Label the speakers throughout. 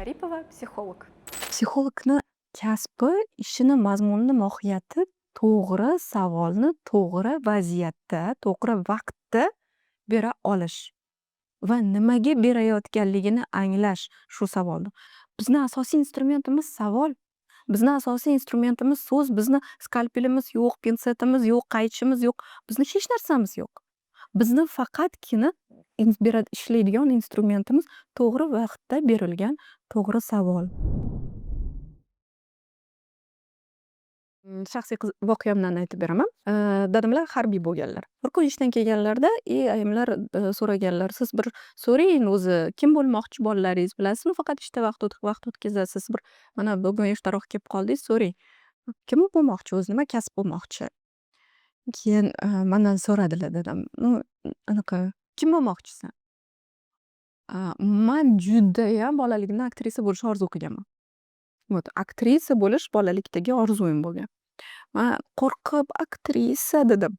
Speaker 1: Aripova, psixolog.
Speaker 2: Psixologni kasbi, ishini mazmunini, mohiyati to'g'ri savolni to'g'ri vaziyatda, to'g'ri vaqtda bera olish va nimaga berayotganligini anglash shu savolni. Bizni asosiy instrumentimiz savol. Bizni asosiy instrumentimiz so'z. Bizni skalpelimiz yo'q, pinsetimiz yo'q, qaychimiz yo'q. Bizni hech narsamiz yo'q. Bizni faqatgina ishlaydigan instrumentimiz to'g'ri vaqtda berilgan to'g'ri savol. Shaxsiy voqeamdan aytib beraman. Dadamlar harbiy bo'lganlar. Bir kun ishdan kelganlarida, ayamlar so'raganlar, siz bir so'rang o'zi, kim bo'lmoqchi bolalaringiz bilasizmi? Faqat ishda vaqt o'tkazasiz. Bir mana bugun ertaroq kelib qoldingiz, so'rang. Kim bo'lmoqchi o'zi, nima kasb bo'lmoqchi? Keyin mandan so'radilar dadam. "Nu, anaqa, kim bo'lmoqchisan?" Man judayam bolaligimdan aktrisa bo'lishni orzu qilganman. Вот, aktrisa bo'lish bolalikdagi orzuyim bo'lgan. Man qo'rqib aktrisa dedim.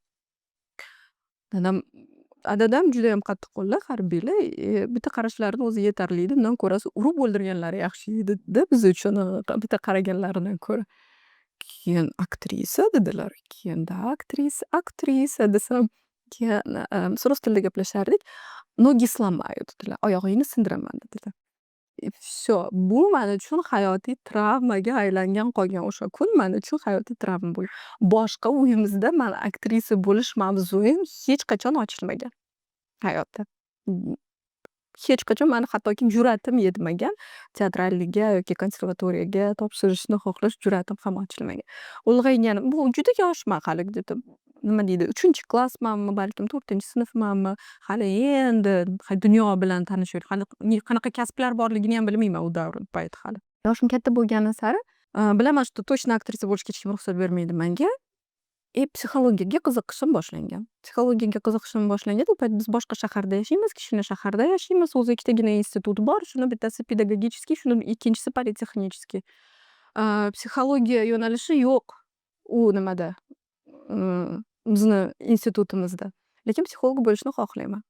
Speaker 2: Dadam judayam qattiqqo'llar, harbiylar. Bitta qarashlarini o'zi yetarli edi. Undan ko'rasi urib o'ldirganlari yaxshi edi-da biz uchun bitta qaraganlaridan ko'ra. Keyin aktrisa dedilar. Keyin aktrisa desam, keyin rus tilida gaplashardik. Nogi сломаю dedilar. Oyog'ingni sindiraman dedilar. Всё, bu men uchun hayotiy travmaga aylangan qolgan o'sha kun men uchun hayotiy travma bo'lgan. Boshqa uyimizda men aktrisa bo'lish mavzuim hech qachon ochilmagan hayotda. Hech qachon mani hattoki jur'atim yetmagan teatrallikga yoki konservatoriyaga topshirishni xohlash jur'atim ham ochilmagan. Ulg'ayganim bu juda yoshman hali dedim. Nima deydi, 3-klassmanmi, balkim 4-sinfmanmi, hali endi dunyo bilan tanishaverib, hali qanaqa kasblar borligini ham bilmayman u davr payt hali. Yoshim katta bo'lgani sari bilaman, что точно aktrisa bo'lishga hech kim ruxsat bermaydi menga. Psixologiyaga qiziqishim boshlangan. Psixologiyaga qiziqishim boshlangan. U payt biz boshqa shaharda yashaymiz, kichkina shaharda yashaymiz. O'zi ikkitagina institut bor. Shuni bittasi pedagogический, shuni ikkinchisi politexнический. Psixologiya yo'nalishi yo'q u nimada, bizni institutimizda. Lekin psixolog bo'lishni xohlayman.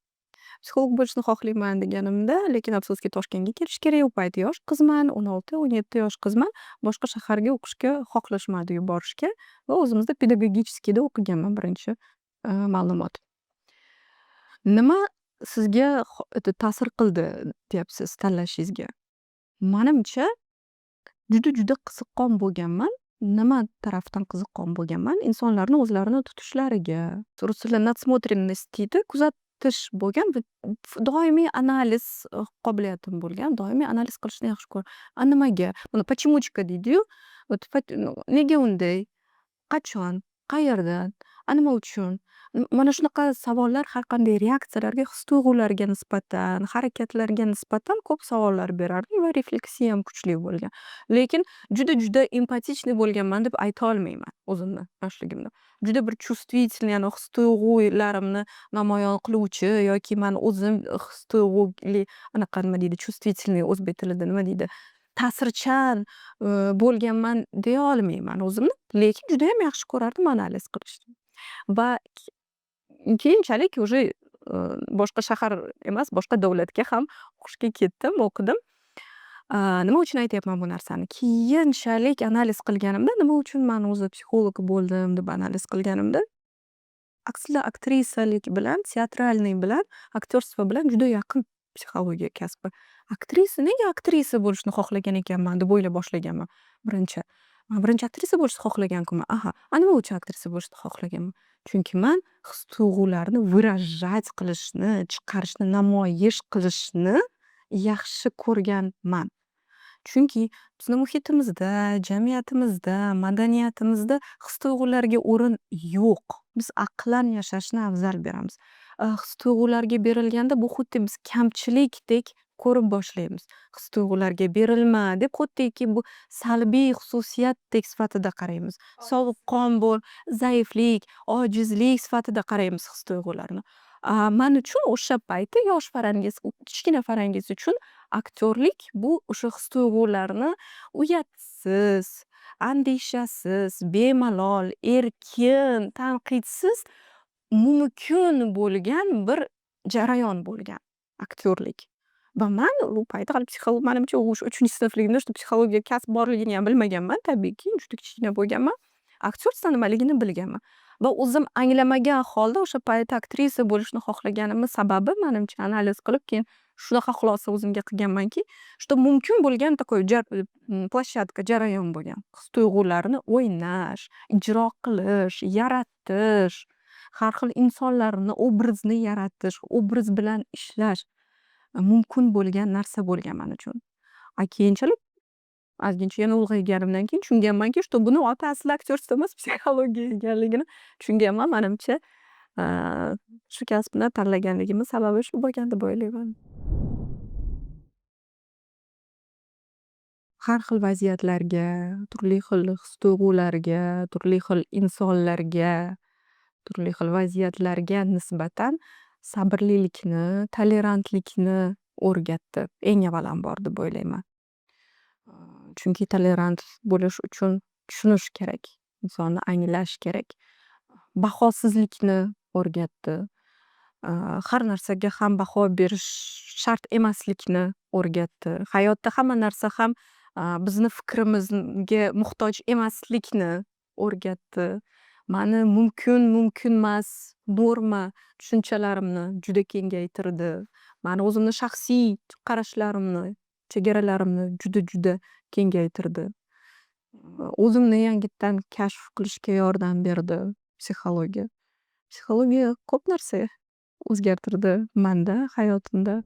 Speaker 2: Psixolog bo'lishni xohlayman deganimda, lekin afsuski Toshkentga kelish kerak. U payt yosh qizman, 16-17 yosh qizman. Boshqa shaharga o'qishga xohlashmadi yuborishga va o'zimizda pedagogическийda o'qiganman birinchi ma'lumot. Nima sizga ta'sir qildi deyapsiz tanlashingizga? Menimcha juda qiziqqon bo'lganman. Nima tarafdan qiziqqon bo'lganman? Insonlarni o'zlarini tutishlariga. Rus tilida nadsмотренность deydi, kuzatish bo'lgan va doimiy analiz qobiliyatim bo'lgan. Doimiy analiz qilishni yaxshi ko'raman. Nimaga? Buni почемучка deydi-yu. Nega unday? Qachon? Qayerdan? Nima uchun? Mana shunaqa savollar har qanday reaksiyalarga, his-tuyg'ularga nisbatan, harakatlarga nisbatan ko'p savollar berardim va refleksiyam kuchli bo'lgan. Lekin juda empatichniy bo'lganman deb ayta olmayman o'zimni yoshligimda. Juda bir чувствительный, ya'ni his-tuyg'ularimni namoyon qiluvchi yoki men o'zim his-tuyg'uli anaqa nima deydi, чувствительный o'zbek tilida nima deydi? Ta'sirchan bo'lganman deya olmayman o'zimni, lekin juda ham yaxshi ko'rardim analiz qilishni. Va keyinchalik уже boshqa shahar emas, boshqa davlatga ham o'qishga ketdim, o'qidim. Nima uchun aytyapman bu narsani? Keyinchalik analiz qilganimda, nima uchun men o'zi psixolog bo'ldim deb analiz qilganimda, aslida aktrisalik bilan, teatralniy bilan, aktyorство bilan juda yaqin psixologiya kasbi. Nega aktrisa bo'lishni xohlagan ekanman deb o'ylab boshlaganman birinchi. Birinchi aktrisa bo'lishni xohlagan kunman. Nima uchun aktrisa bo'lishni xohlaganman? Chunki men his-tuyg'ularni выражать qilishni, chiqarishni, namoyish qilishni yaxshi ko'rganman. Chunki bizni muhitimizda, jamiyatimizda, madaniyatimizda his-tuyg'ularga o'rin yo'q. Biz aqlan yashashni afzal beramiz. His-tuyg'ularga berilganda bu xuddi biz kamchilikdek ko'rib boshlaymiz. His-tuyg'ularga berilma deb xuddiki bu salbiy xususiyatdek sifatida qaraymiz. Sovuqqon bo'l, zaiflik, ojizlik sifatida qaraymiz his-tuyg'ularni. Men uchun o'sha payti yosh Farangiz, kichkina Farangiz uchun aktyorlik bu o'sha his-tuyg'ularni uyatsiz, andishasiz, bemalol, erkin, tanqidsiz mumkin bo'lgan bir jarayon bo'lgan aktyorlik. Va man u payti hali manimcha o'sha 3-sinfligimda что psixologiya kasb borligini ham bilmaganman tabiiyki, juda kichkina bo'lganman. Aktyorство nimaligini bilganman va o'zim anglamagan holda o'sha payt aktrisa bo'lishni xohlaganimni sababi manimcha analiz qilib keyin shunaqa xulosa o'zimga qilganmanki, что mumkin bo'lgan такой площадка, jarayon bo'lgan. His-tuyg'ularni o'ynash, ijro qilish, yaratish, har xil insonlarni obrazni yaratish, obraz bilan ishlash mumkin bo'lgan narsa bo'lgan men uchun. Keyinchalik ozgincha yana ulg'ayganimdan keyin tushunganmanki, что buni oti asli aktyorство emas, psixologiya ekanligini tushunganman. Menimcha, shu kasbni tanlaganligimning sababi shu bo'lgan deb o'ylayman. Har xil vaziyatlarga, turli xil his-tuyg'ularga, turli xil insonlarga, turli xil vaziyatlarga nisbatan sabrlilikni, tolerantlikni o'rgatdi. Eng avvalambor deb o'ylayman. Chunki tolerant bo'lish uchun tushunish kerak. Insonni anglash kerak. Bahosizlikni o'rgatdi. Har narsaga ham baho berish shart emaslikni o'rgatdi. Hayotda hamma narsa ham bizni fikrimizga muhtoj emaslikni o'rgatdi. Mani mumkinmas, norma tushunchalarimni juda kengaytirdi. Mani o'zimni shaxsiy qarashlarimni, chegaralarimni juda kengaytirdi. O'zimni yangitdan kashf qilishga yordam berdi psixologiya. Psixologiya ko'p narsa o'zgartirdi menda, hayotimda.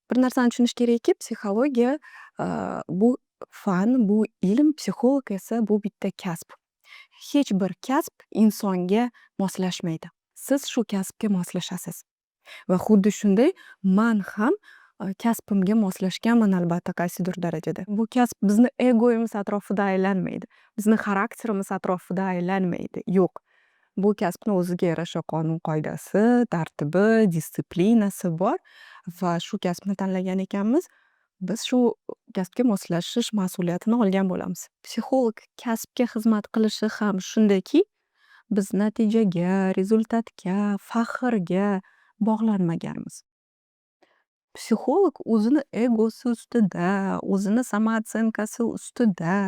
Speaker 2: Bir narsani tushunish kerakki, psixologiya bu fan, bu ilm, psixolog esa bu bitta kasb. Hech bir kasb insonga moslashmaydi. Siz shu kasbga moslashasiz. Va xuddi shunday men ham kasbimga moslashganman albatta qaysidir darajada. Bu kasb bizni egoimiz atrofida aylanmaydi. Bizni xarakterimiz atrofida aylanmaydi. Yo'q. Bu kasbni o'ziga yarasha qonun qoidasi, tartibi, disiplinasi bor va shu kasbni tanlagan ekanmiz. Biz shu kasbga moslashish mas'uliyatini olgan bo'lamiz. Psixolog kasbga xizmat qilishi ham shundaki, biz natijaga, rezultatga, faxrga bog'lanmaganmiz. Psixolog o'zini egosi ustida, o'zini samootsinkasi ustida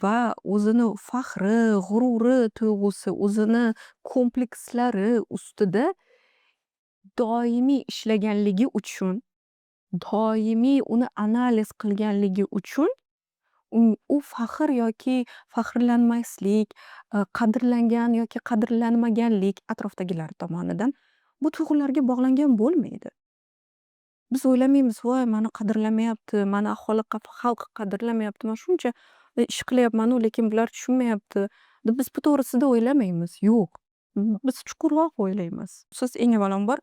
Speaker 2: va o'zini faxri, g'ururi tuyg'usi, o'zini komplekslari ustida doimiy ishlaganligi uchun, doimiy uni analiz qilganligi uchun u faxr yoki faxrlanmaslik, qadrlangan yoki qadrlanmaganlik atrofdagilar tomonidan bu tuyg'ularga bog'langan bo'lmaydi. Biz o'ylamaymiz, voy mani qadrlamayapti, mani xalq qadrlamayapti, men shuncha ish qilyapman-u, lekin bular tushunmayapti deb biz bu to'g'risida o'ylamaymiz. Yo'q. Biz chuqurroq o'ylaymiz. Siz eng avvalambor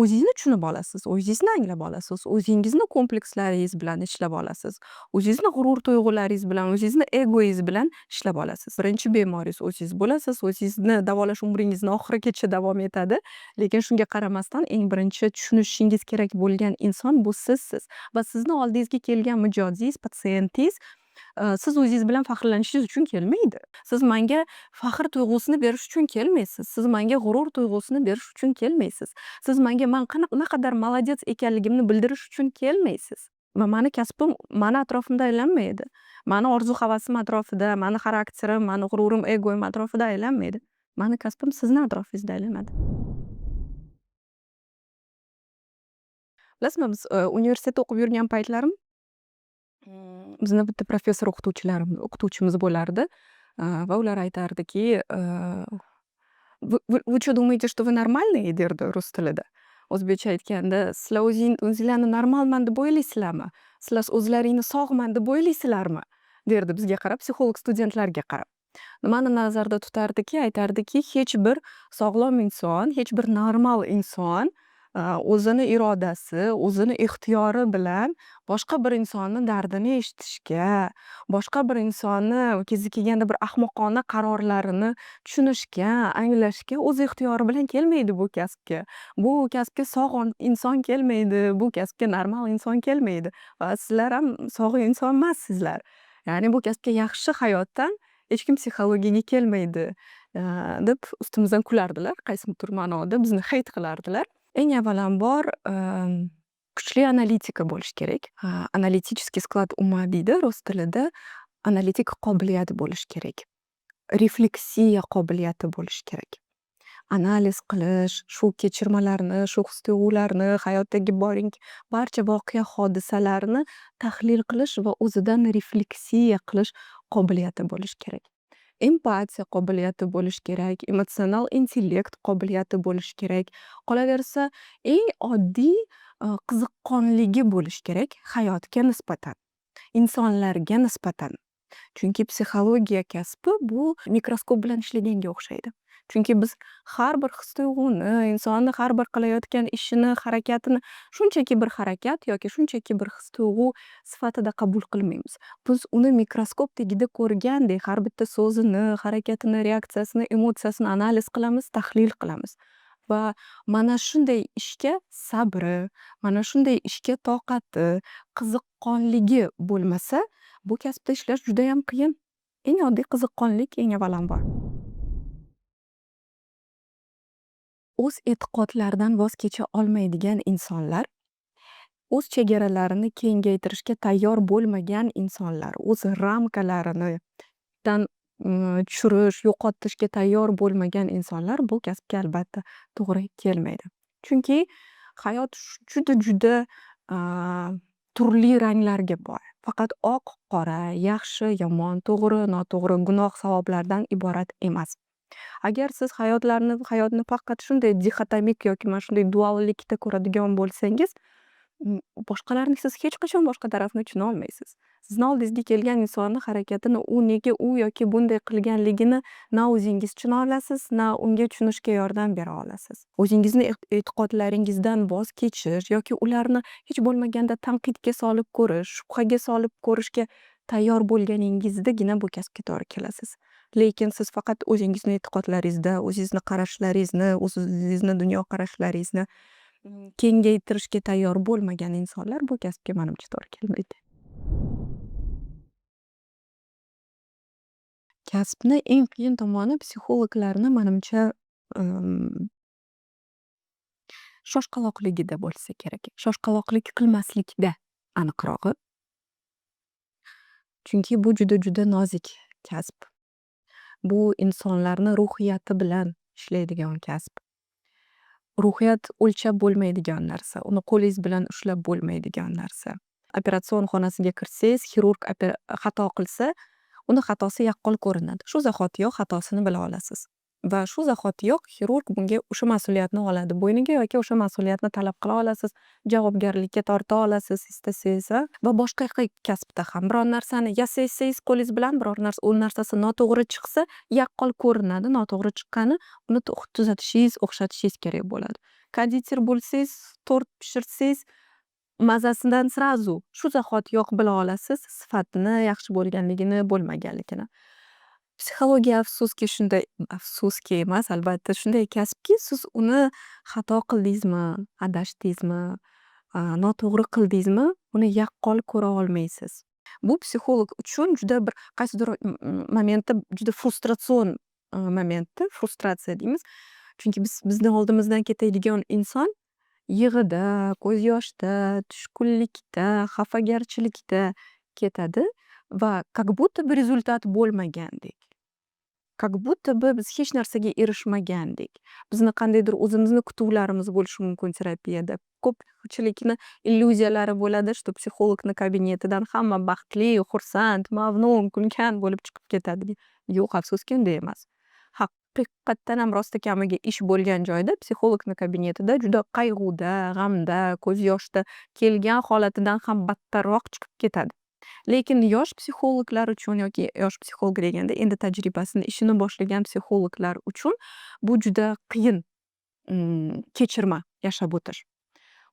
Speaker 2: o'zingizni tushunib olasiz, o'zingizni anglab olasiz, o'zingizni komplekslaringiz bilan ishlab olasiz, o'zingizni g'urur tuyg'ularingiz bilan, o'zingizni egoingiz bilan ishlab olasiz. Birinchi bemoringiz o'zingiz bo'lasiz, o'zingizni davolash umringizni oxirigacha davom etadi. Lekin shunga qaramasdan eng birinchi tushunishingiz kerak bo'lgan inson bu sizsiz va sizni oldingizga kelgan mijozingiz, patsientingiz siz o'zingiz bilan faxrlanishingiz uchun kelmaydi. Siz menga faxr tuyg'usini berish uchun kelmaysiz. Siz menga g'urur tuyg'usini berish uchun kelmaysiz. Siz menga men naqadar молодец ekanligimni bildirish uchun kelmaysiz. Va mani kasbim mani atrofimda aylanmaydi. Mani orzu-havasim atrofida, mani xarakterim, mani g'ururim, egoim atrofida aylanmaydi. Mani kasbim sizni atrofingizda aylanadi. Bilasizmi, biz universitetda o'qib yurgan paytlarim bizni bitta professor o'qituvchimiz bo'lardi va ular aytardiki, вы что думаете, что вы нормальные derdi rus tilida. O'zbekcha aytganda, sizlar o'zinglarni normalman deb o'ylaysizlarmi? Sizlar o'zlaringni sog'man deb o'ylaysizlarmi? derdi bizga qarab, psixolog studentlarga qarab. Nimani nazarda tutardiki, aytardiki, hech bir sog'lom inson, hech bir normal inson o'zini irodasi, o'zini ixtiyori bilan boshqa bir insonni dardini eshitishga, boshqa bir insonni kezi kelganda bir ahmoqona qarorlarini tushunishga, anglashga o'z ixtiyori bilan kelmaydi bu kasbga. Bu kasbga sog' inson kelmaydi, bu kasbga normal inson kelmaydi. Va sizlar ham sog' inson emassizlar. Ya'ni bu kasbga yaxshi hayotdan hech kim psixologiyaga kelmaydi. deb ustimizdan kulardilar. Qaysidir ma'noda bizni heyt qilardilar. Eng avvalambor, kuchli analitika bo'lish kerak. Analiticheskiy sklad ума deydi rus tilida. Analitik qobiliyat bo'lish kerak. Refleksiya qobiliyati bo'lish kerak. Analiz qilish, shu kechirmalarni, shu his-tuyg'ularni, hayotdagi barcha voqea hodisalarni tahlil qilish va o'zidan refleksiya qilish qobiliyati bo'lish kerak. Empatiya qobiliyati bo'lish kerak, emotsional intellekt qobiliyati bo'lish kerak. Qolaversa, eng oddiy qiziqqonligi bo'lish kerak hayotga nisbatan, insonlarga nisbatan. Chunki psixologiya kasbi bu mikroskop bilan ishlaganga o'xshaydi. Chunki biz har bir his-tuyg'uni, insonni har bir qilayotgan ishini, harakatini shunchaki bir harakat yoki shunchaki bir his-tuyg'u sifatida qabul qilmaymiz. Biz uni mikroskop tagida ko'rgandek har bitta so'zini, harakatini, reaksiyasini, emotsiyasini analiz qilamiz, tahlil qilamiz. Va mana shunday ishga sabri, mana shunday ishga toqati, qiziqqonligi bo'lmasa, bu kasbda ishlash judayam qiyin. Eng oddiy qiziqqonlik eng avvalambor. O'z e'tiqodlaridan voz kecha olmaydigan insonlar, o'z chegaralarini kengaytirishga tayyor bo'lmagan insonlar, o'z ramkalarini dan tushirish, yo'qotishga tayyor bo'lmagan insonlar bu kasbga albatta to'g'ri kelmaydi. Chunki hayot juda turli ranglarga boy. Faqat oq, qora, yaxshi, yomon, to'g'ri, noto'g'ri, gunoh, savoblardan iborat emas. Agar siz hayotni faqat shunday dixotomik yoki mana shunday duallikda ko'radigan bo'lsangiz, boshqalarni siz hech qachon boshqa tarafni tushuna olmaysiz. Sizni oldingizga kelgan insonni harakatini u nega u yoki bunday qilganligini na o'zingiz tushuna olasiz, na unga tushunishga yordam bera olasiz. O'zingizni e'tiqodlaringizdan voz kechish yoki ularni hech bo'lmaganda tanqidga solib ko'rish, shubhaga solib ko'rishga tayyor bo'lganingizdagina bu kasbga to'g'ri kelasiz. Lekin siz faqat o'zingizni e'tiqodlaringizda, o'zingizni qarashlaringizni, o'zingizni dunyoqarashlaringizni kengaytirishga tayyor bo'lmagan insonlar bu kasbga menimcha to'g'ri kelmaydi. Kasbni eng qiyin tomoni psixologlarni menimcha shoshqaloqligida bo'lsa kerak. Shoshqaloqlik qilmaslikda aniqrog'i. Chunki bu juda nozik kasb. Bu insonlarni ruhiyati bilan ishlaydigan kasb. Ruhiyat o'lchab bo'lmaydigan narsa, uni qo'lingiz bilan ushlab bo'lmaydigan narsa. Operatsion xonasiga kirsangiz, xirurg xato qilsa, uni xatosi yaqqol ko'rinadi. Shu zahotiyoq xatosini bila olasiz. Va shu zahotiyoq xirurg bunga o'sha mas'uliyatni oladi bo'yniga yoki o'sha mas'uliyatni talab qila olasiz, javobgarlikka torta olasiz istasangiz. Va boshqa kasbda ham biron narsani yasasangiz qo'lingiz bilan u narsasi noto'g'ri chiqsa, yaqqol ko'rinadi. Noto'g'ri chiqqani uni tuzatishingiz, o'xshatishingiz kerak bo'ladi. Konditer bo'lsangiz, tort pishirsangiz, mazasidan srazu shu zahotiyoq bila olasiz sifatini, yaxshi bo'lganligini, bo'lmaganligini. Psixologiya afsuski emas, albatta shunday kasbki, siz uni xato qildingizmi, adashdingizmi, noto'g'ri qildingizmi, uni yaqqol ko'ra olmaysiz. Bu psixolog uchun juda bir qaysidir momentda juda frustratsion momentda, frustratsiya deymiz. Chunki bizni oldimizdan ketadigan inson yig'ida, ko'z yoshda, tushkunlikda, xafagarchilikda ketadi va как будто bir rezultat bo'lmagandek. Как будто biz hech narsaga erishmagandek. Bizni qandaydir o'zimizni kutuvlarimiz bo'lishi mumkin terapiyada. Ko'pchilikni illyuziyalari bo'ladi, что psixologni kabinetidan hamma baxtli, xursand, mamnun, kulgan bo'lib chiqib ketadi. Yo'q, afsuski unday emas. Haqiqatdan ham rostakamiga ish bo'lgan joyda psixologni kabinetida juda qayg'uda, g'amda, ko'z yoshda kelgan holatidan ham battarroq chiqib ketadi. Lekin yosh psixologlar uchun yoki yosh psixolog deganda endi tajribasini, ishini boshlagan psixologlar uchun bu juda qiyin kechirma yashab o'tish.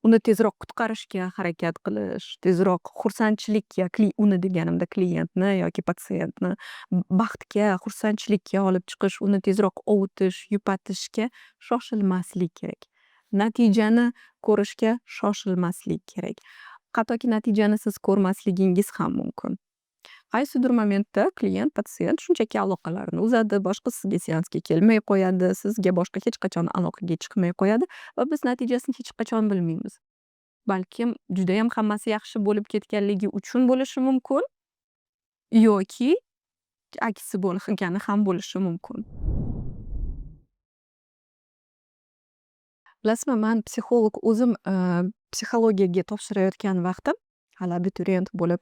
Speaker 2: Uni tezroq qutqarishga harakat qilish, tezroq xursandchilikka, uni deganimda klientni yoki patsientni baxtga, xursandchilikka olib chiqish, uni tezroq ovutish, yupatishga shoshilmaslik kerak. Natijani ko'rishga shoshilmaslik kerak. Hattoki natijani siz ko'rmasligingiz ham mumkin. Qaysidir momentda klient, patsient shunchaki aloqalarini uzadi, boshqa sizga seansga kelmay qo'yadi, sizga boshqa hech qachon aloqaga chiqmay qo'yadi va biz natijasini hech qachon bilmaymiz. Balkim judayam hammasi yaxshi bo'lib ketganligi uchun bo'lishi mumkin yoki aksi bo'lgani ham bo'lishi mumkin. Bilasizmi, man psixolog o'zim psixologiyaga topshirayotgan vaqtim, hali abituriyent bo'lib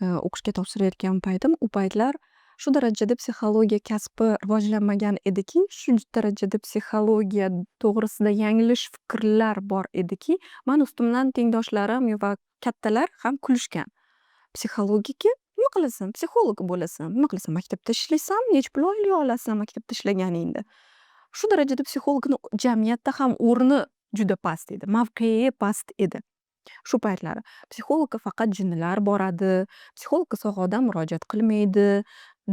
Speaker 2: o'qishga topshirayotgan paytim, u paytlar shu darajada psixologiya kasbi rivojlanmagan ediki, shu darajada psixologiya to'g'risida yanglish fikrlar bor ediki, man ustimdan tengdoshlarim va kattalar ham kulishgan. Psixologiyaga nima qilasan? Psixolog bo'lasan. Nima qilasan? Maktabda ishlaysan, necha pul oy olasan maktabda ishlaganingda. Shu darajada psixologni jamiyatda ham o'rni juda past edi. Mavqei past edi. Shu paytlari psixologga faqat jinnilar boradi, psixologga sog' odam murojaat qilmaydi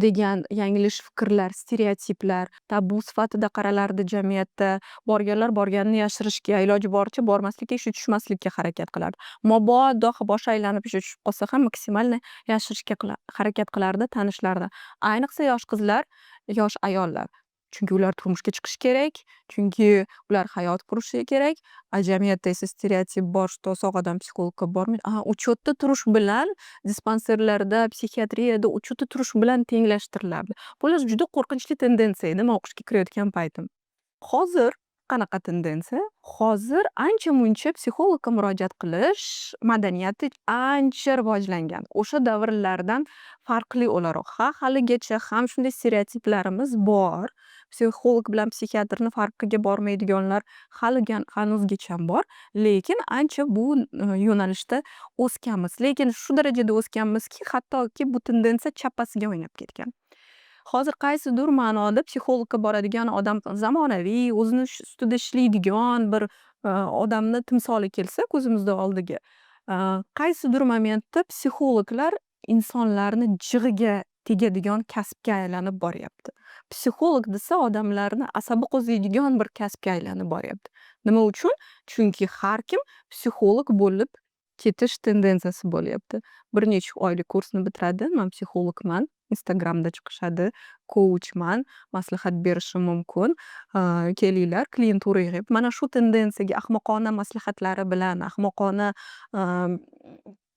Speaker 2: degan yanglish fikrlar, stereotiplar tabu sifatida qaralardi jamiyatda. Borganlar borganini yashirishga, iloji boricha bormaslikka, ishi tushmaslikka harakat qilardi. Mabodo boshi aylanib ishi tushib qolsa ham maksimalni yashirishga harakat qilardi tanishlardan. Ayniqsa yosh qizlar, yosh ayollar. Chunki ular turmushga chiqishi kerak, chunki ular hayot qurishi kerak. Jamiyatda esa stereotip bor, что sog' odam psixologga bormaydi. Uchetda turish bilan dispanserlarda, psixiatriyada uchetda turish bilan tenglashtiriladi. Bu juda qo'rqinchli tendensiya edi men o'qishga kirayotgan paytim. Hozir qanaqa tendensiya? Hozir ancha-muncha psixologga murojaat qilish madaniyati ancha rivojlangan. O'sha davrlardan farqli o'laroq. Haligacha ham shunday stereotiplarimiz bor. Psixolog bilan psixiatrni farqiga bormaydiganlar hanuzgacha bor. Lekin ancha bu yo'nalishda o'sganmiz. Lekin shu darajada o'sganmizki, hattoki bu tendensiya chappasiga o'ynab ketgan. Hozir qaysidir ma'noda psixologga boradigan odam zamonaviy, o'zini ustida ishlaydigan bir odamni timsoli kelsa ko'zimizda oldiga, qaysidir momentda psixologlar insonlarni jig'iga tegadigan kasbga aylanib boryapti. Psixolog desa odamlarni asabi qo'ziydigan bir kasbga aylanib boryapti. Nima uchun? Chunki har kim psixolog bo'lib ketish tendensiyasi bo'lyapti. Bir necha oylik kursni bitiradi, men psixologman, Instagramda chiqishadi, coachman, maslahat berishim mumkin. Kelinglar, klientura yig'ib. Mana shu tendensiyaga ahmoqona maslahatlari bilan, ahmoqona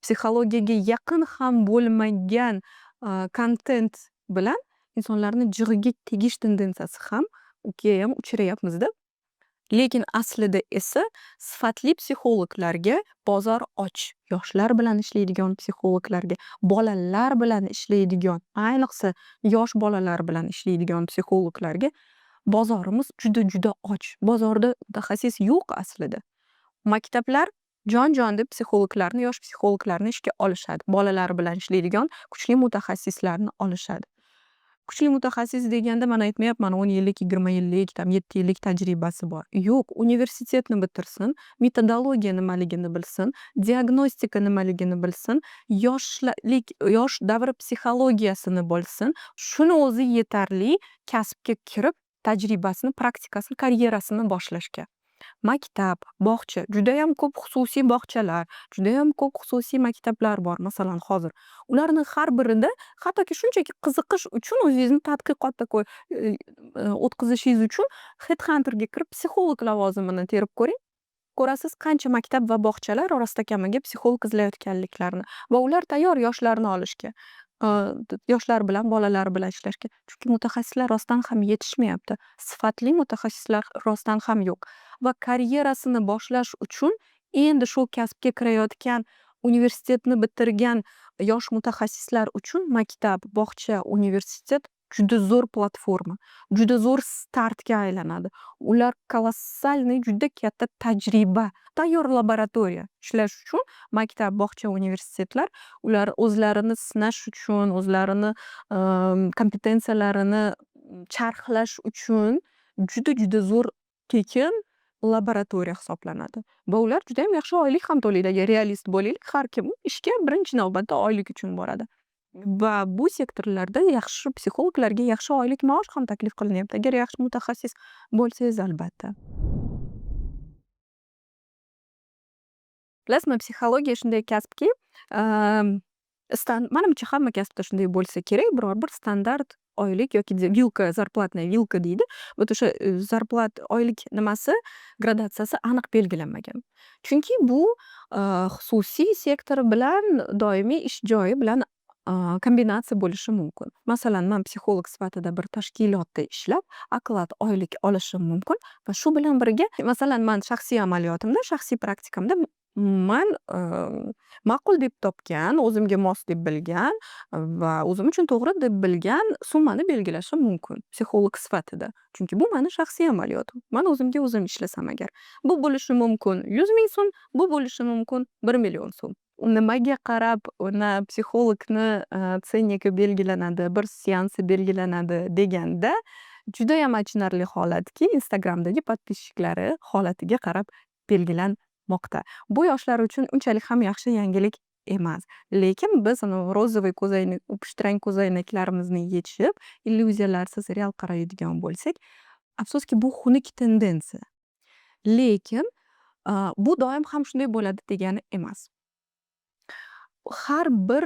Speaker 2: psixologiyaga yaqin ham bo'lmagan kontent bilan insonlarni jig'iga tegish tendensiyasi ham ham uchrayapmizda. Lekin aslida esa sifatli psixologlarga bozor och. Yoshlar bilan ishlaydigan psixologlarga, bolalar bilan ishlaydigan, ayniqsa yosh bolalar bilan ishlaydigan psixologlarga bozorimiz juda och. Bozorda mutaxassis yo'q aslida. Maktablar jon-jon deb psixologlarni, yosh psixologlarni ishga olishadi. Bolalar bilan ishlaydigan kuchli mutaxassislarni olishadi. Kuchli mutaxassis deganda men aytmayapman 10 yillik, 20 yillik, 7 yillik tajribasi bor. Yo'q, universitetni bitirsin, metodologiya nimaligini bilsin, diagnostika nimaligini bilsin, yosh davri psixologiyasini bilsin. Shuni o'zi yetarli kasbga kirib, tajribasini, praktikasini, karyerasini boshlashga. Maktab, bog'cha, judayam ko'p xususiy bog'chalar, judayam ko'p xususiy maktablar bor. Masalan, hozir ularni har birida hattoki shunchaki qiziqish uchun o'zingizni tadqiqotda o'tkazishingiz uchun Headhunterga kirib psixolog lavozimini terib ko'ring. Ko'rasiz qancha maktab va bog'chalar orasida kamiga psixolog izlayotganliklarini va ular tayyor yoshlarni olishga, yoshlar bilan, bolalar bilan ishlashga. Chunki mutaxassislar rostdan ham yetishmayapti. Sifatli mutaxassislar rostdan ham yo'q. Va karyerasini boshlash uchun endi shu kasbga kirayotgan, universitetni bitirgan yosh mutaxassislar uchun maktab, bog'cha, universitet juda zo'r platforma, juda zo'r startga aylanadi. Ular kolossalniy, juda katta tajriba, tayyor laboratoriya ishlash uchun maktab, bog'cha, universitetlar ular o'zlarini sinash uchun, o'zlarini kompetensiyalarini charxlash uchun juda zo'r tekin laboratoriya hisoblanadi. Va ular juda ham yaxshi oylik ham to'laydi. Agar realist bo'laylik, har kim ishga birinchi navbatda oylik uchun boradi. Va bu sektorlarda yaxshi psixologlarga yaxshi oylik maosh ham taklif qilinyapti. Agar yaxshi mutaxassis bo'lsangiz albatta. Bilasizmi, psixologiya shunday kasbki, Manimcha hamma kasbda shunday bo'lsa kerak. Biror bir standart oylik yoki vilka, zarplatная vilka deydi. Вот o'sha oylik nimasi, gradatsiyasi aniq belgilanmagan. Chunki bu xususiy sektor bilan doimiy ish joyi bilan kombinatsiya bo'lishi mumkin. Masalan, man psixolog sifatida bir tashkilotda ishlab, oklad oylik olishim mumkin va shu bilan birga, masalan, man shaxsiy amaliyotimda, shaxsiy praktikamda man ma'qul deb topgan, o'zimga mos deb bilgan va o'zim uchun to'g'ri deb bilgan summani belgilashim mumkin psixolog sifatida. Chunki bu mani shaxsiy amaliyotim. Man o'zimga o'zim ishlasam agar. Bu bo'lishi mumkin 100 ming so'm, bu bo'lishi mumkin 1 million so'm. Nimaga qarab uni psixologni tsenniki belgilanadi, bir seansi belgilanadi deganda, judayam achinarli holatki, Instagramdagi подписчиклari holatiga qarab belgilanmoqda. Bu yoshlar uchun unchalik ham yaxshi yangilik emas. Lekin biz rozovoy ko'zoynak, pushtirang ko'zoynaklarimizni yechib, illyuziyalarsiz real qaraydigan bo'lsak, afsuski bu xunuk tendensiya. Lekin bu doim ham shunday bo'ladi degani emas. Har bir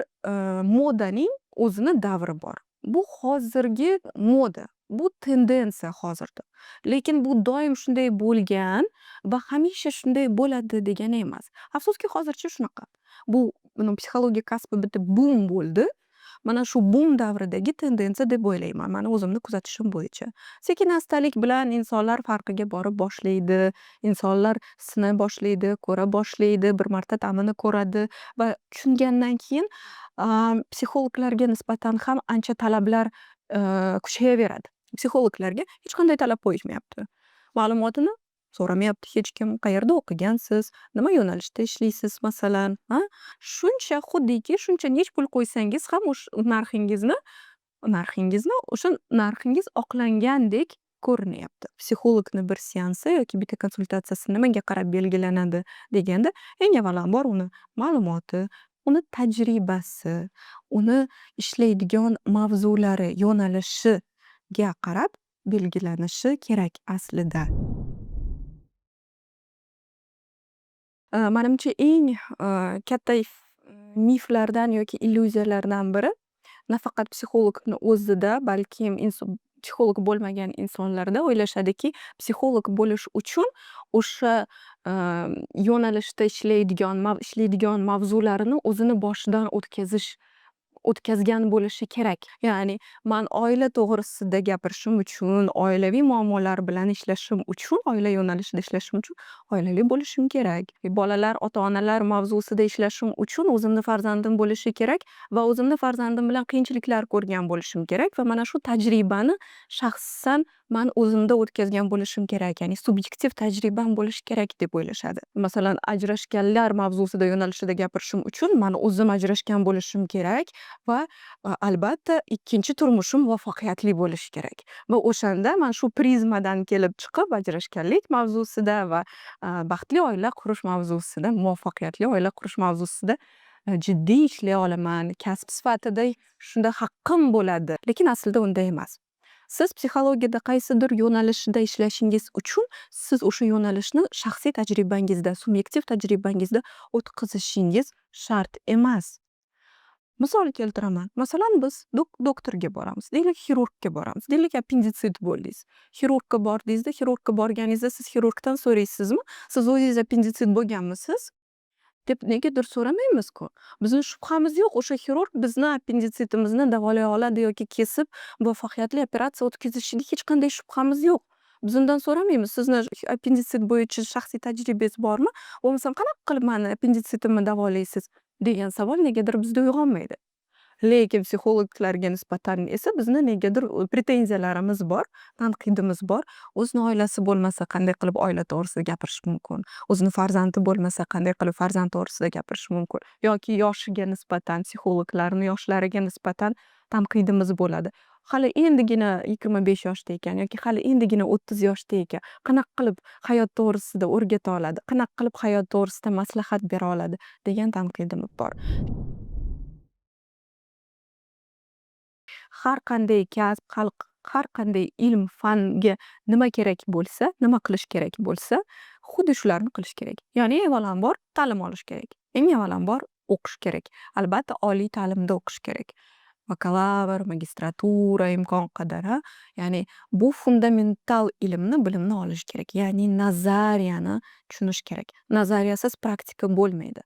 Speaker 2: modaning o'zini davri bor. Bu hozirgi moda, bu tendensiya hozirda. Lekin bu doim shunday bo'lgan va hamisha shunday bo'ladi degani emas. Afsuski hozircha shunaqa. Bu psixologiya kasbi bitta boom bo'ldi. Mana shu boom davridagi tendensiya deb o'ylayman, mani o'zimni kuzatishim bo'yicha. Sekin-astalik bilan insonlar farqiga borib boshlaydi, insonlar sinay boshlaydi, ko'ra boshlaydi, bir marta ta'mini ko'radi va tushungandan keyin psixologlarga nisbatan ham ancha talablar kushayaveradi. Psixologlarga hech qanday talab qo'yishmayapti. Ma'lumotini so'ramayapti hech kim. Qayerda o'qigansiz, nima yo'nalishda ishlaysiz masalan, shuncha xuddiki shuncha nech pul qo'ysangiz ham narxingizni o'sha narxingiz oqlangandek ko'rinyapti. Psixologni bir seansi yoki bitta konsultatsiyasi nimaga qarab belgilanadi deganda, eng avvalambor uni ma'lumoti, uni tajribasi, uni ishlaydigan mavzulari, yo'nalishiga qarab belgilanishi kerak aslida. Manimcha eng katta miflardan yoki illyuziyalardan biri nafaqat psixologni o'zida, balkim psixolog bo'lmagan insonlarda o'ylashadiki, psixolog bo'lish uchun o'sha yo'nalishda ishlaydigan mavzularini o'zini boshidan o'tkazgan bo'lishi kerak. Ya'ni man oila to'g'risida gapirishim uchun, oilaviy muammolar bilan ishlashim uchun, oila yo'nalishida ishlashim uchun oilali bo'lishim kerak. Bolalar, ota-onalar mavzusida ishlashim uchun o'zimni farzandim bo'lishi kerak va o'zimni farzandim bilan qiyinchiliklar ko'rgan bo'lishim kerak va mana shu tajribani shaxsan man o'zimda o'tkazgan bo'lishim kerak. Ya'ni subyektiv tajribam bo'lishi kerak deb o'ylashadi. Masalan, ajrashganlar mavzusida yo'nalishida gapirishim uchun man o'zim ajrashgan bo'lishim kerak va albatta ikkinchi turmushim muvaffaqiyatli bo'lishi kerak. Va o'shanda man shu prizmadan kelib chiqib ajrashganlik mavzusida va baxtli oila qurish mavzusida, muvaffaqiyatli oila qurish mavzusida jiddiy ishlay olaman. Kasb sifatida shunda haqqim bo'ladi. Lekin aslida unday emas. Siz psixologiyada qaysidir yo'nalishida ishlashingiz uchun siz o'sha yo'nalishni shaxsiy tajribangizda, subyektiv tajribangizda o'tkazishingiz shart emas. Misol keltiraman. Masalan, biz doktorga boramiz, deylik xirurgga boramiz. Deylik appenditsit bo'ldingiz. Xirurgga bordingizda, xirurgga borganingizda siz xirurgdan so'raysizmi? Siz o'zingiz appenditsit bo'lganmisiz? deb negadir so'ramaymiz-ku. Bizning shubhamiz yo'q, o'sha xirurg bizni appenditsitimizni davolay oladi yoki kesib muvaffaqiyatli operatsiya o'tkazishiga hech qanday shubhamiz yo'q. Biz undan so'ramaymiz, sizni appenditsit bo'yicha shaxsiy tajribangiz bormi? Bo'lmasam qanaqa qilib mani appenditsitimni davolaysiz degan savol negadir bizda uyg'onmaydi. Lekin psixologlarga nisbatan esa bizni negadir pretenziyalarimiz bor, tanqidimiz bor. O'zini oilasi bo'lmasa qanday qilib oila to'g'risida gapirish mumkin? O'zini farzandi bo'lmasa qanday qilib farzand to'g'risida gapirish mumkin? Yoki yoshiga nisbatan, psixologlarni yoshlariga nisbatan tanqidimiz bo'ladi. Hali endigina 25 yoshda ekan yoki hali endigina 30 yoshda ekan. Qanaqa qilib hayot to'g'risida o'rgata oladi? Qanaqa qilib hayot to'g'risida maslahat bera oladi degan tanqidimiz bor. Har qanday kasb, har qanday ilm, fanga nima kerak bo'lsa, nima qilish kerak bo'lsa, xuddi shularni qilish kerak. Ya'ni avvalambor ta'lim olish kerak. Eng avvalambor o'qish kerak. Albatta, oliy ta'limda o'qish kerak. Bakalavr, magistratura imkon qadar, ya'ni bu fundamental bilimni olish kerak. Ya'ni nazariyani tushunish kerak. Nazariyasiz praktika bo'lmaydi.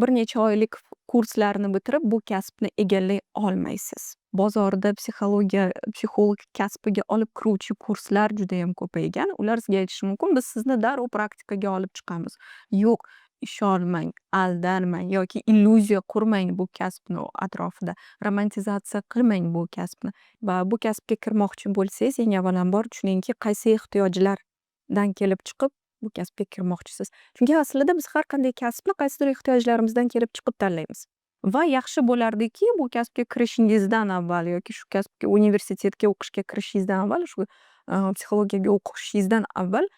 Speaker 2: Bir necha oylik kurslarni bitirib bu kasbni egallay olmaysiz. Bozorda psixolog kasbiga olib kiruvchi kurslar judayam ko'paygan. Ular sizga aytishi mumkin, biz sizni darrov praktikaga olib chiqamiz. Yo'q, ishonmang, aldanmang yoki illyuziya qurmang bu kasbni atrofida. Romantizatsiya qilmang bu kasbni. Va bu kasbga kirmoqchi bo'lsangiz, eng avvalambor tushuningki, qaysi ehtiyojlardan kelib chiqib bu kasbga kirmoqchisiz. Chunki aslida biz har qanday kasbni qaysidir ehtiyojlarimizdan kelib chiqib tanlaymiz. Va yaxshi bo'lardiki, bu kasbga kirishingizdan avval yoki shu kasbga universitetga o'qishga kirishingizdan avval, shu psixologiyaga o'qishingizdan avval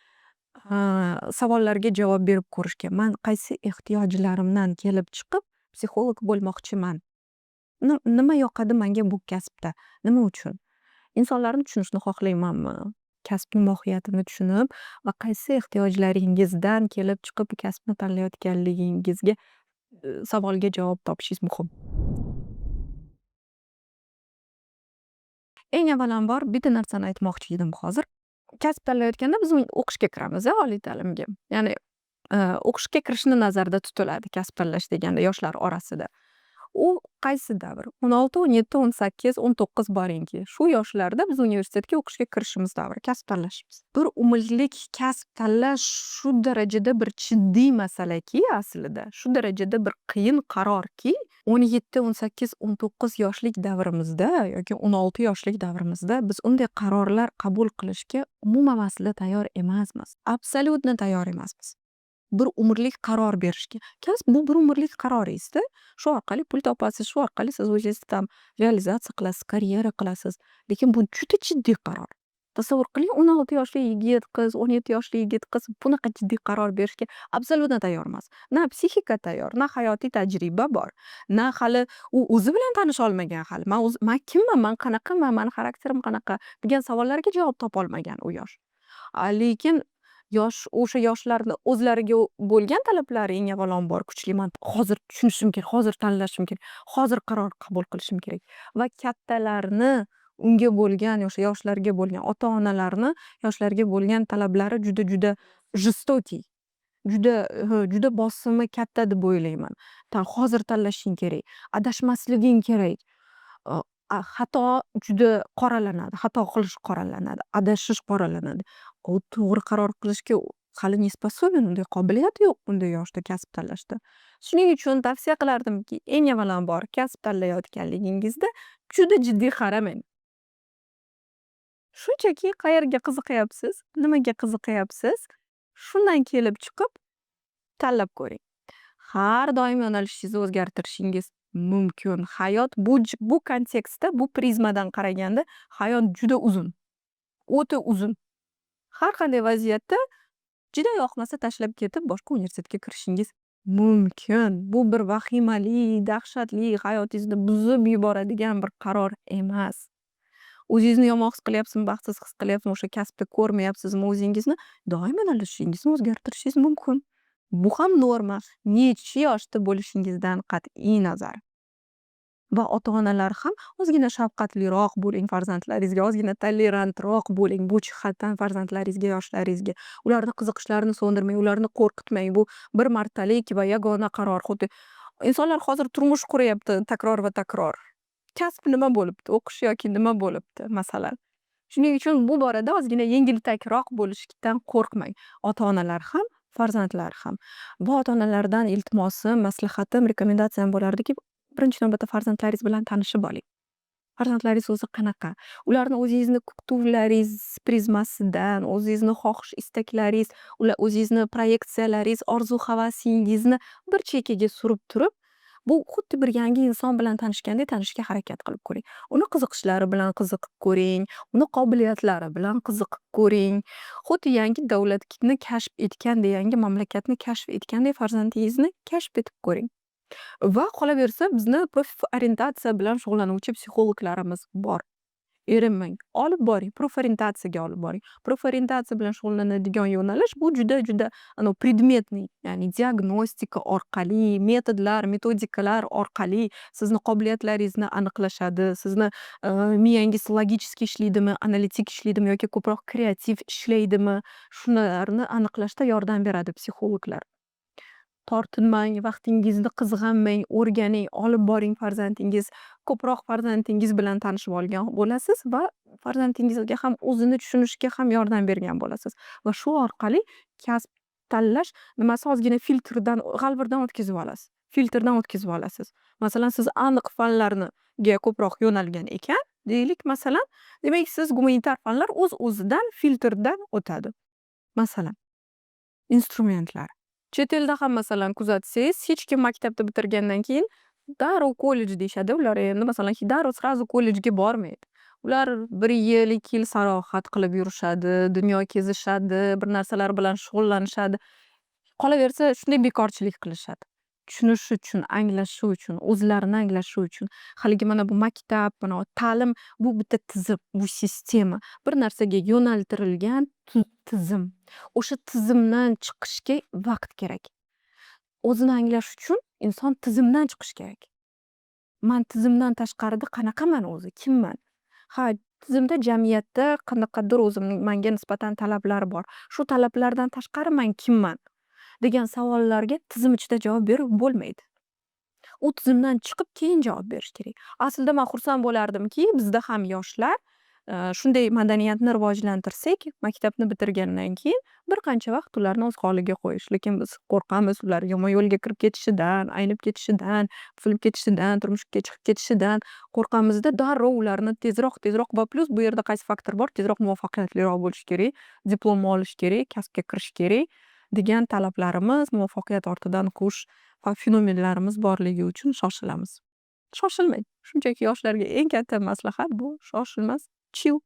Speaker 2: savollarga javob berib ko'rishga. Man qaysi ehtiyojlarimdan kelib chiqib psixolog bo'lmoqchiman? Nima yoqadi menga bu kasbda? Nima uchun? Insonlarni tushunishni xohlaymanmi? Kasbni mohiyatini tushunib va qaysi ehtiyojlaringizdan kelib chiqib kasbni tanlayotganligingizga savolga javob topishingiz muhim. Eng avvalambor bitta narsani aytmoqchi edim hozir. Kasb tanlayotganda biz o'qishga kiramiz, oliy ta'limga. Ya'ni o'qishga kirishni nazarda tutiladi kasb tanlash deganda yoshlar orasida. U qaysi davr? 16, 17, 18, 19 boringki. Shu yoshlarda biz universitetga o'qishga kirishimiz davri, kasb tanlashimiz. Bir umrlik kasb tanlash shu darajada bir jiddiy masalaki aslida. Shu darajada bir qiyin qarorki, 17, 18, 19 yoshlik davrimizda yoki 16 yoshlik davrimizda biz unday qarorlar qabul qilishga umuman aslida tayyor emasmiz. Absolyutno tayyor emasmiz. Bir umrlik qaror berishga. Kasb bu bir umrlik qaroringizda. Shu orqali pul topasiz, shu orqali siz o'zingizni tam realizatsiya qilasiz, karyera qilasiz. Lekin bu juda jiddiy qaror. Tasavvur qiling, 16 yoshli yigit qiz, 17 yoshli yigit qiz bunaqa jiddiy qaror berishga absolyutno tayyor emas. Na psixika tayyor, na hayotiy tajriba bor, na hali u o'zi bilan tanisha olmagan hali. Men kimman, men qanaqaman, meni xarakterim qanaqa degan savollarga javob topa olmagan u yosh. Lekin o'sha yoshlarni o'zlariga bo'lgan talablari eng avvalambor kuchli. Men hozir tushunishim kerak, hozir tanlashim kerak, hozir qaror qabul qilishim kerak. Va kattalarni unga bo'lgan, o'sha yoshlarga bo'lgan ota-onalarni yoshlarga bo'lgan talablari juda jistoki. Juda bosimi katta deb o'ylayman. Hozir tanlashing kerak, adashmasliging kerak. Xato juda qoralanadi, xato qilish qoralanadi, adashish qoralanadi. U to'g'ri qaror qilishga hali nisbatan unday qobiliyati yo'q bunday yoshda kasb tanlashda. Shuning uchun tavsiya qilardimki, eng avvalambor kasb tanlayotganligingizda juda jiddiy qaramang. Shunchaki qayerga qiziqayapsiz, nimaga qiziqayapsiz, shundan kelib chiqib tanlab ko'ring. Har doim yo'nalishingizni o'zgartirishingiz mumkin. Hayot bu kontekstda, bu prizmadan qaraganda hayot juda uzun. O'ta uzun. Har qanday vaziyatda juda yoqmasa tashlab ketib boshqa universitetga kirishingiz mumkin. Bu bir vahimali, dahshatli, hayotingizni buzib yuboradigan bir qaror emas. O'zingizni yomon his qilyapsizmi, baxtsiz his qilyapsizmi, o'sha kasbda ko'rmayapsizmi o'zingizni, doim yo'nalishingizni o'zgartirishingiz mumkin. Bu ham norma. Necha yoshda bo'lishingizdan qat'iy nazar. Va ota-onalar ham ozgina shafqatliroq bo'ling farzandlaringizga, ozgina tolerantroq bo'ling bu jihatdan farzandlaringizga, yoshlaringizga. Ularni qiziqishlarini so'ndirmang, ularni qo'rqitmang. Bu bir martalik va yagona qaror. Xuddi insonlar hozir turmush quryapti takror va takror. Kasb nima bo'libdi, o'qish yoki nima bo'libdi masalan. Shuning uchun bu borada ozgina yengiltakroq bo'lishdan qo'rqmang. Ota-onalar ham, farzandlar ham. Va ota-onalardan iltimosim, maslahatim, rekomendatsiyam bo'lardiki, birinchi navbatda farzandlaringiz bilan tanishib oling. Farzandlaringiz o'zi qanaqa? Ularni o'zingizni kutuvlaringiz prizmasidan, o'zingizni xohish istaklaringiz, o'zingizni proyeksiyalaringiz, orzu-havasingizni bir chekkaga surib turib, bu xuddi bir yangi inson bilan tanishgandek tanishga harakat qilib ko'ring. Uni qiziqishlari bilan qiziqib ko'ring, uni qobiliyatlari bilan qiziqib ko'ring. Xuddi yangi davlatni kashf etgandek, yangi mamlakatni kashf etgandek farzandingizni kashf etib ko'ring. Va qolaversa bizni profil orientatsiya bilan shug'ullanuvchi psixologlarimiz bor. erinmang. Olib boring, profiorientatsiyaga olib boring. Profiorientatsiya bilan shug'ullanadigan yo'nalish bu juda predmetniy, ya'ni diagnostika orqali, metodlar, metodikalar orqali sizni qobiliyatlaringizni aniqlashadi. Sizni miyangiz logicheskiy ishlaydimi, analitik ishlaydimi yoki ko'proq kreativ ishlaydimi, shularni aniqlashda yordam beradi psixologlar. Tortinmang, vaqtingizni qizg'anmang, o'rganing, olib boring farzandingiz. Ko'proq farzandingiz bilan tanishib olgan bo'lasiz va farzandingizga ham o'zini tushunishga ham yordam bergan bo'lasiz. Va shu orqali kasb tanlash nimasi ozgina g'alvirdan o'tkazib olasiz. Filtrdan o'tkazib olasiz. Masalan, siz aniq fanlarga ko'proq yo'nalgan ekan, deylik masalan, demak siz gumanitar fanlar o'z-o'zidan filtrdan o'tadi. Masalan, instrumentlar. Chet elda ham masalan kuzatsangiz, hech kim maktabni bitirgandan keyin darrov kollej deyishadi. Ular endi masalan darrov srazu kollejga bormaydi. Ular 1 yil, 2 yil sayohat qilib yurishadi, dunyo kezishadi, bir narsalar bilan shug'ullanishadi. Qolaversa shunday bekorchilik qilishadi. Tushunishi uchun, anglashi uchun, o'zlarini anglashi uchun. Haligi mana bu maktab, mana ta'lim bu bitta tizim, bu sistema. Bir narsaga yo'naltirilgan tizim. O'sha tizimdan chiqishga vaqt kerak. O'zini anglash uchun inson tizimdan chiqishi kerak. Men tizimdan tashqarida qanaqaman o'zi? Kimman? Ha, tizimda jamiyatda qanaqadir menga nisbatan talablar bor. Shu talablardan tashqari men kimman? Degan savollarga tizim ichida javob berib bo'lmaydi. U tizimdan chiqib keyin javob berish kerak. Aslida men xursand bo'lardimki, bizda ham yoshlar shunday madaniyatni rivojlantirsak, maktabni bitirgandan keyin bir qancha vaqt ularni o'z holiga qo'yish. Lekin biz qo'rqamiz ular yomon yo'lga kirib ketishidan, aynib ketishidan, buzilib ketishidan, turmushga chiqib ketishidan qo'rqamizda, darrov ularni tezroq va plus bu yerda qaysi faktor bor? Tezroq muvaffaqiyatliroq bo'lish kerak, diplom olish kerak, kasbga kirish kerak degan talablarimiz, muvaffaqiyat ortidan quvish fenomenlarimiz borligi uchun shoshilamiz. Shoshilmang. Shunchaki yoshlarga eng katta maslahat bu shoshilmas, chill.